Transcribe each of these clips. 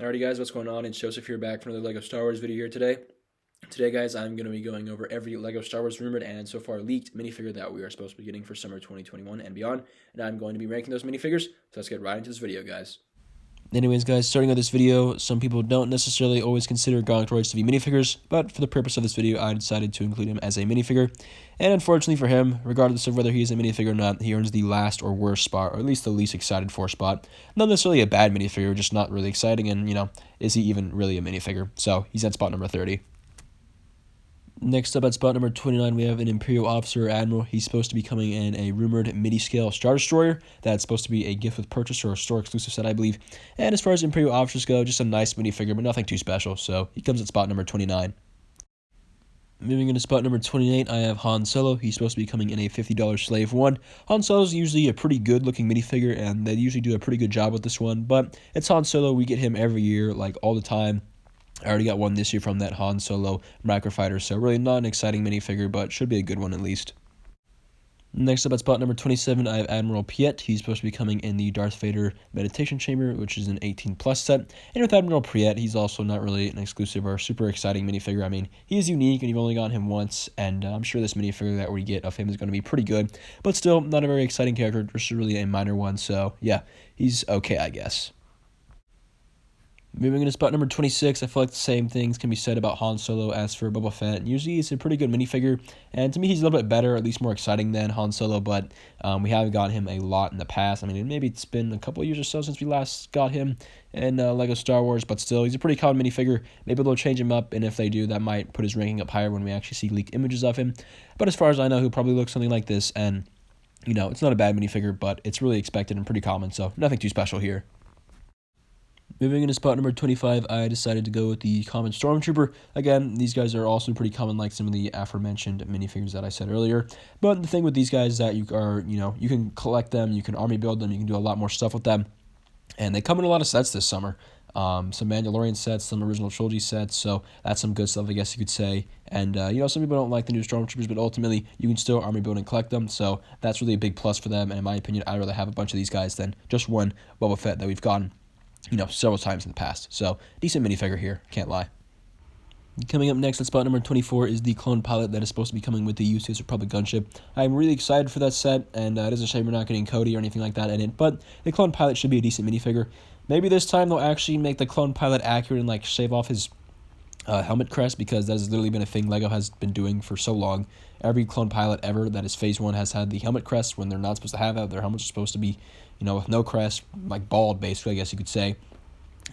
Alrighty guys, what's going on? It's Joseph here back for another LEGO Star Wars video here today. Today guys, I'm going to be going over every LEGO Star Wars rumored and so far leaked minifigure that we are supposed to be getting for summer 2021 and beyond. And I'm going to be ranking those minifigures, so let's get right into this video guys. Anyways guys, starting with this video, some people don't necessarily always consider Gonk droids to be minifigures, but for the purpose of this video, I decided to include him as a minifigure. And unfortunately for him, regardless of whether he is a minifigure or not, he earns the last or worst spot, or at least the least excited for spot. Not necessarily a bad minifigure, just not really exciting, and is he even really a minifigure? So he's at spot number 30. Next up at spot number 29, we have an Imperial Officer or Admiral. He's supposed to be coming in a rumored midi-scale Star Destroyer. That's supposed to be a gift with purchase or a store-exclusive set, I believe. And as far as Imperial Officers go, just a nice minifigure, but nothing too special. So he comes at spot number 29. Moving into spot number 28, I have Han Solo. He's supposed to be coming in a $50 Slave 1. Han Solo's usually a pretty good-looking minifigure, and they usually do a pretty good job with this one. But it's Han Solo. We get him every year, like all the time. I already got one this year from that Han Solo microfighter, so really not an exciting minifigure, but should be a good one at least. Next up at spot number 27, I have Admiral Piett. He's supposed to be coming in the Darth Vader Meditation Chamber, which is an 18+ set. And with Admiral Piett, he's also not really an exclusive or super exciting minifigure. I mean, he is unique, and you've only got him once, and I'm sure this minifigure that we get of him is going to be pretty good, but still not a very exciting character, just really a minor one, so yeah, he's okay, I guess. Moving into spot number 26, I feel like the same things can be said about Han Solo as for Boba Fett. Usually he's a pretty good minifigure, and to me he's a little bit better, at least more exciting than Han Solo, but we haven't gotten him a lot in the past. I mean, maybe it's been a couple of years or so since we last got him in LEGO Star Wars, but still, he's a pretty common minifigure. Maybe they'll change him up, and if they do, that might put his ranking up higher when we actually see leaked images of him. But as far as I know, he'll probably look something like this, and, it's not a bad minifigure, but it's really expected and pretty common, so nothing too special here. Moving into spot number 25, I decided to go with the common Stormtrooper. Again, these guys are also pretty common like some of the aforementioned minifigures that I said earlier. But the thing with these guys is that you can collect them, you can army build them, you can do a lot more stuff with them. And they come in a lot of sets this summer. Some Mandalorian sets, some original trilogy sets, so that's some good stuff, I guess you could say. And, some people don't like the new Stormtroopers, but ultimately, you can still army build and collect them, so that's really a big plus for them. And in my opinion, I'd rather have a bunch of these guys than just one Boba Fett that we've gotten several times in the past. So, decent minifigure here, can't lie. Coming up next at spot number 24 is the clone pilot that is supposed to be coming with the UCS Republic gunship. I'm really excited for that set, and it is a shame we're not getting Cody or anything like that in it, but the clone pilot should be a decent minifigure. Maybe this time they'll actually make the clone pilot accurate and shave off his helmet crest, because that has literally been a thing LEGO has been doing for so long. Every clone pilot ever that is Phase 1 has had the helmet crest when they're not supposed to have that. Their helmets are supposed to be, with no crest, like bald, basically, I guess you could say.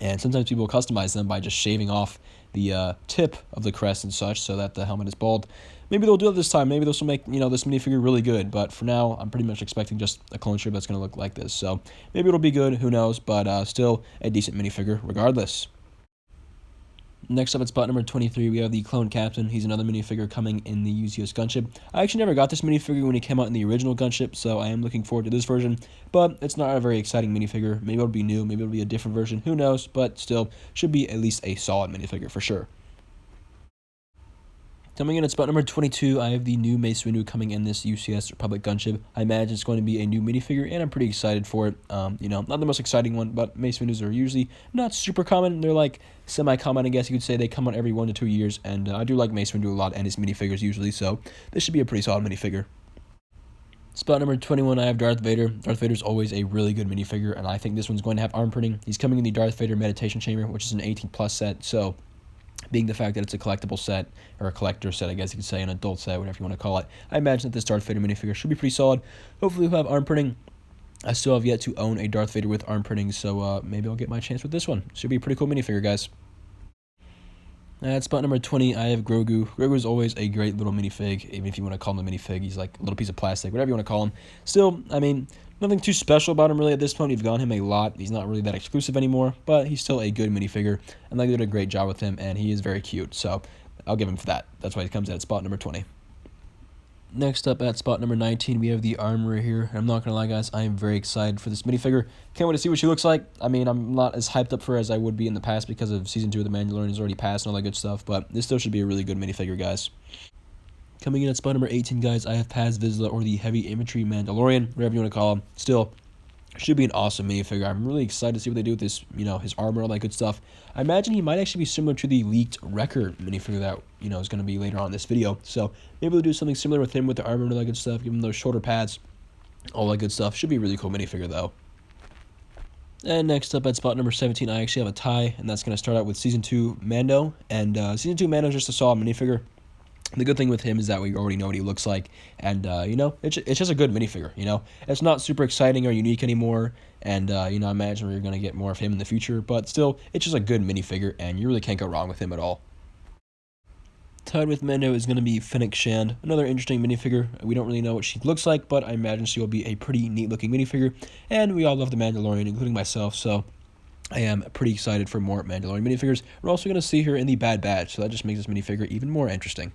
And sometimes people customize them by just shaving off the tip of the crest and such so that the helmet is bald. Maybe they'll do it this time. Maybe this will make, this minifigure really good. But for now, I'm pretty much expecting just a clone strip that's going to look like this. So maybe it'll be good. Who knows? But still a decent minifigure regardless. Next up at spot number 23, we have the Clone Captain. He's another minifigure coming in the UCS gunship. I actually never got this minifigure when he came out in the original gunship, so I am looking forward to this version. But it's not a very exciting minifigure. Maybe it'll be new, maybe it'll be a different version. Who knows? But still, should be at least a solid minifigure for sure. Coming in at spot number 22, I have the new Mace Windu coming in this UCS Republic gunship. I imagine it's going to be a new minifigure, and I'm pretty excited for it. Not the most exciting one, but Mace Windus are usually not super common. They're like semi-common, I guess you could say. They come out every 1 to 2 years, and I do like Mace Windu a lot and his minifigures usually, so this should be a pretty solid minifigure. Spot number 21, I have Darth Vader. Darth Vader's always a really good minifigure, and I think this one's going to have arm printing. He's coming in the Darth Vader Meditation Chamber, which is an 18+ set, so being the fact that it's a collectible set, or a collector set, I guess you could say, an adult set, whatever you want to call it, I imagine that this Darth Vader minifigure should be pretty solid. Hopefully we'll have arm printing. I still have yet to own a Darth Vader with arm printing, so maybe I'll get my chance with this one. Should be a pretty cool minifigure, guys. At spot number 20, I have Grogu. Grogu is always a great little minifig, even if you want to call him a minifig. He's like a little piece of plastic, whatever you want to call him. Still, I mean, nothing too special about him really at this point. We've gotten him a lot. He's not really that exclusive anymore, but he's still a good minifigure, and they did a great job with him, and he is very cute, so I'll give him for that. That's why he comes in at spot number 20. Next up at spot number 19, we have the Armorer here. I'm not going to lie, guys, I am very excited for this minifigure. Can't wait to see what she looks like. I mean, I'm not as hyped up for her as I would be in the past because of Season 2 of The Mandalorian has already passed and all that good stuff, but this still should be a really good minifigure, guys. Coming in at spot number 18, guys, I have Paz Vizsla, or the Heavy Infantry Mandalorian, whatever you want to call him. Still, Should be an awesome minifigure. I'm really excited to see what they do with this, his armor, all that good stuff. I imagine he might actually be similar to the leaked Wrecker minifigure that, is going to be later on in this video. So maybe they'll do something similar with him with the armor and all that good stuff, give him those shoulder pads, all that good stuff. Should be a really cool minifigure, though. And next up at spot number 17, I actually have a tie, and that's going to start out with Season 2 Mando. And Season 2 Mando is just a solid minifigure. The good thing with him is that we already know what he looks like, and, it's just a good minifigure, It's not super exciting or unique anymore, and, I imagine we're going to get more of him in the future, but still, it's just a good minifigure, and you really can't go wrong with him at all. Tied with Mando is going to be Fennec Shand, another interesting minifigure. We don't really know what she looks like, but I imagine she will be a pretty neat-looking minifigure, and we all love the Mandalorian, including myself, so I am pretty excited for more Mandalorian minifigures. We're also going to see her in the Bad Batch, so that just makes this minifigure even more interesting.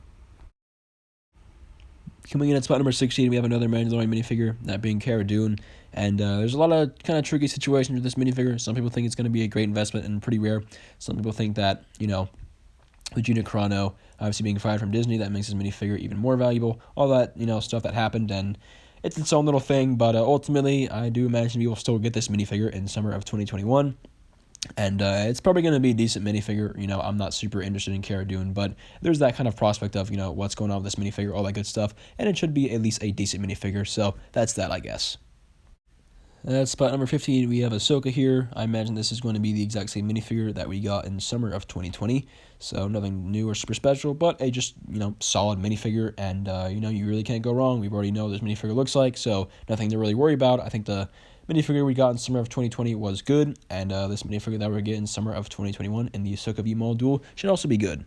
Coming in at spot number 16, we have another Mandalorian minifigure, that being Cara Dune. And there's a lot of kind of tricky situations with this minifigure. Some people think it's going to be a great investment and pretty rare. Some people think that, with Gina Carano obviously being fired from Disney, that makes this minifigure even more valuable. All that, stuff that happened, and it's its own little thing. But ultimately, I do imagine we will still get this minifigure in summer of 2021. And it's probably going to be a decent minifigure. I'm not super interested in Cara Dune, but there's that kind of prospect of, what's going on with this minifigure, all that good stuff. And it should be at least a decent minifigure, so that's that, I guess. At spot number 15, we have Ahsoka here. I imagine this is going to be the exact same minifigure that we got in summer of 2020. So nothing new or super special, but a just, solid minifigure. And, you really can't go wrong. We already know what this minifigure looks like, so nothing to really worry about. I think the minifigure we got in summer of 2020 was good, and this minifigure that we're getting in summer of 2021 in the Ahsoka v Maul duel should also be good.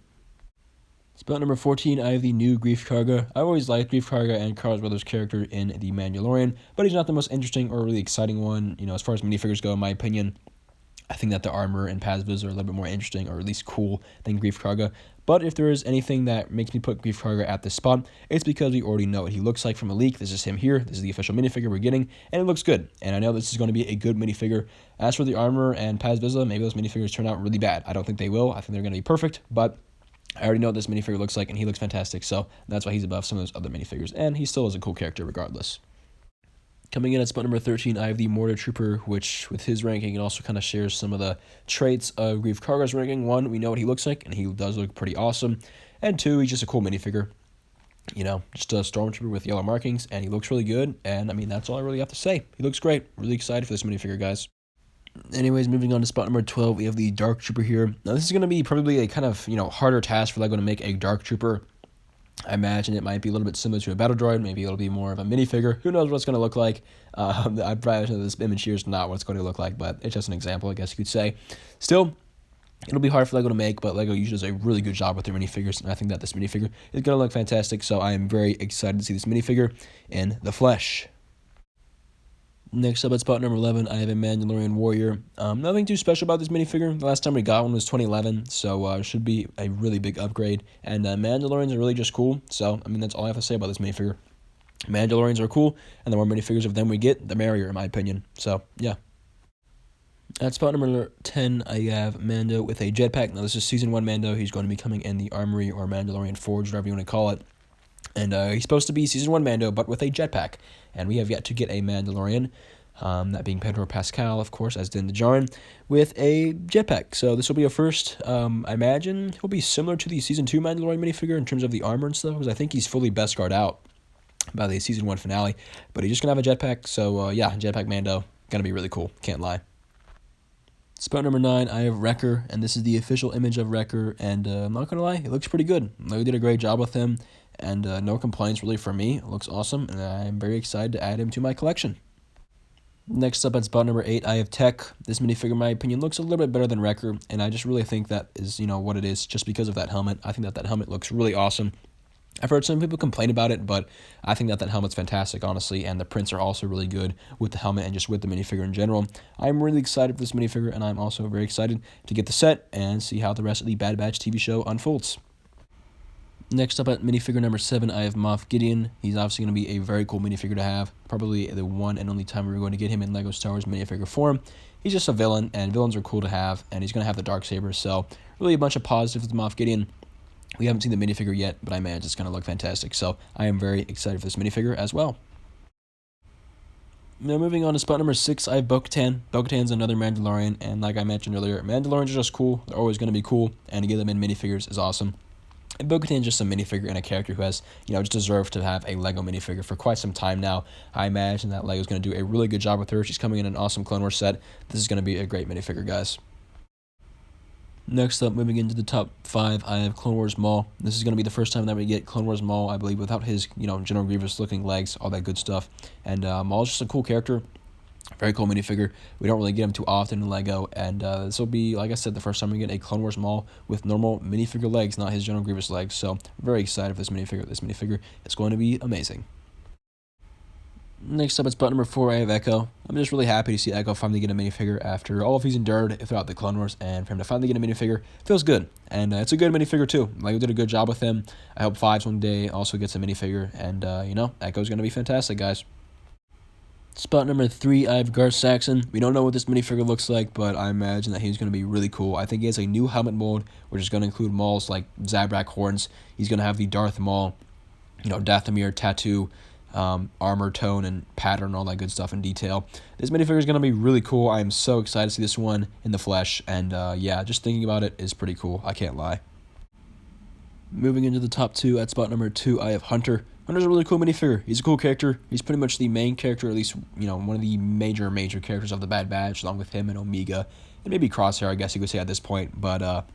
Spot number 14, I have the new Greef Karga. I always liked Greef Karga and Carl's brother's character in The Mandalorian, but he's not the most interesting or really exciting one, as far as minifigures go, in my opinion. I think that the armor and Paz Vizsla are a little bit more interesting, or at least cool, than Greef Karga. But if there is anything that makes me put Greef Karga at this spot, it's because we already know what he looks like from a leak. This is him here. This is the official minifigure we're getting, and it looks good. And I know this is going to be a good minifigure. As for the armor and Paz Vizsla, maybe those minifigures turn out really bad. I don't think they will. I think they're going to be perfect, but I already know what this minifigure looks like, and he looks fantastic, so that's why he's above some of those other minifigures, and he still is a cool character regardless. Coming in at spot number 13, I have the Mortar Trooper, which, with his ranking, it also kind of shares some of the traits of Greef Karga's ranking. One, we know what he looks like, and he does look pretty awesome. And two, he's just a cool minifigure. Just a Stormtrooper with yellow markings, and he looks really good, and, that's all I really have to say. He looks great. Really excited for this minifigure, guys. Anyways, moving on to spot number 12, we have the Dark Trooper here. Now, this is going to be probably a kind of, harder task for LEGO to make a Dark Trooper. I imagine it might be a little bit similar to a battle droid. Maybe it'll be more of a minifigure. Who knows what it's going to look like? I probably know this image here is not what it's going to look like, but it's just an example, I guess you could say. Still, it'll be hard for LEGO to make, but LEGO usually does a really good job with their minifigures, and I think that this minifigure is going to look fantastic, so I am very excited to see this minifigure in the flesh. Next up at spot number 11, I have a Mandalorian Warrior. Nothing too special about this minifigure. The last time we got one was 2011, so it should be a really big upgrade. And Mandalorians are really just cool, so, that's all I have to say about this minifigure. Mandalorians are cool, and the more minifigures of them we get, the merrier, in my opinion. So, yeah. At spot number 10, I have Mando with a jetpack. Now, this is Season 1 Mando. He's going to be coming in the Armory or Mandalorian Forge, whatever you want to call it. And he's supposed to be Season 1 Mando, but with a jetpack. And we have yet to get a Mandalorian, that being Pedro Pascal, of course, as Din Djarin, with a jetpack. So this will be a first. I imagine he'll be similar to the Season 2 Mandalorian minifigure in terms of the armor and stuff, because I think he's fully Beskar out by the Season 1 finale. But he's just going to have a jetpack, so yeah, jetpack Mando, going to be really cool, can't lie. Spot number 9, I have Wrecker, and this is the official image of Wrecker, and I'm not going to lie, it looks pretty good. They did a great job with him, and no complaints really for me. It looks awesome, and I'm very excited to add him to my collection. Next up at spot number 8, I have Tech. This minifigure, in my opinion, looks a little bit better than Wrecker, and I just really think that is, what it is, just because of that helmet. I think that helmet looks really awesome. I've heard some people complain about it, but I think that helmet's fantastic, honestly, and the prints are also really good with the helmet and just with the minifigure in general. I'm really excited for this minifigure, and I'm also very excited to get the set and see how the rest of the Bad Batch TV show unfolds. Next up at minifigure number 7, I have Moff Gideon. He's obviously going to be a very cool minifigure to have, probably the one and only time we're going to get him in LEGO Star Wars minifigure form. He's just a villain, and villains are cool to have, and he's going to have the Darksaber, so really a bunch of positives with Moff Gideon. We haven't seen the minifigure yet, but I imagine it's going to look fantastic, so I am very excited for this minifigure as well. Now moving on to spot number 6, I have Bo-Katan. Bo-Katan's another Mandalorian, and like I mentioned earlier, Mandalorians are just cool. They're always going to be cool, and to get them in minifigures is awesome. And Bo-Katan is just a minifigure and a character who has, just deserved to have a Lego minifigure for quite some time now. I imagine that Lego's going to do a really good job with her. She's coming in an awesome Clone Wars set. This is going to be a great minifigure, guys. Next up, moving into the top 5, I have Clone Wars Maul. This is going to be the first time that we get Clone Wars Maul, I believe, without his, General Grievous looking legs, all that good stuff. And Maul's just a cool character. Very cool minifigure. We don't really get him too often in LEGO, and this will be, like I said, the first time we get a Clone Wars Maul with normal minifigure legs, not his General Grievous legs. So, very excited for this minifigure. This minifigure is going to be amazing. Next up, it's spot number 4, I have Echo. I'm just really happy to see Echo finally get a minifigure after all of he's endured throughout the Clone Wars, and for him to finally get a minifigure feels good. And it's a good minifigure too. LEGO did a good job with him. I hope Fives one day also gets a minifigure, and Echo's going to be fantastic, guys. Spot number 3, I have Gar Saxon. We don't know what this minifigure looks like, but I imagine that he's going to be really cool. I think he has a new helmet mold, which is going to include Maul's Zabrak horns. He's going to have the Darth Maul, Dathomir tattoo, armor tone and pattern, all that good stuff in detail. This minifigure is going to be really cool. I am so excited to see this one in the flesh, and just thinking about it is pretty cool. I can't lie. Moving into the top 2, at spot number 2, I have Hunter. Hunter's a really cool minifigure. He's a cool character. He's pretty much the main character, at least, one of the major characters of the Bad Batch, along with him and Omega, and maybe Crosshair, I guess you could say at this point, but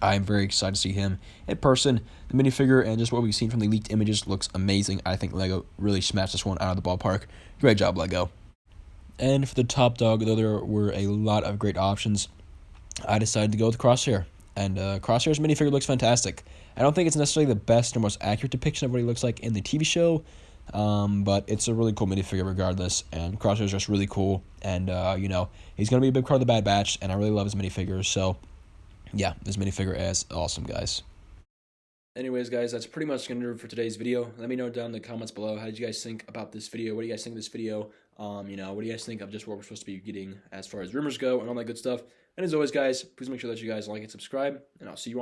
I'm very excited to see him in person. The minifigure and just what we've seen from the leaked images looks amazing. I think LEGO really smashed this one out of the ballpark. Great job, LEGO. And for the top dog, though there were a lot of great options, I decided to go with Crosshair. And Crosshair's minifigure looks fantastic. I don't think it's necessarily the best or most accurate depiction of what he looks like in the TV show, but it's a really cool minifigure regardless, and Crosshair's just really cool, and, he's going to be a big part of the Bad Batch, and I really love his minifigures, so, yeah, this minifigure is awesome, guys. Anyways, guys, that's pretty much going to do it for today's video. Let me know down in the comments below, how did you guys think about this video? What do you guys think of this video? What do you guys think of just what we're supposed to be getting as far as rumors go and all that good stuff? And as always, guys, please make sure that you guys like and subscribe, and I'll see you on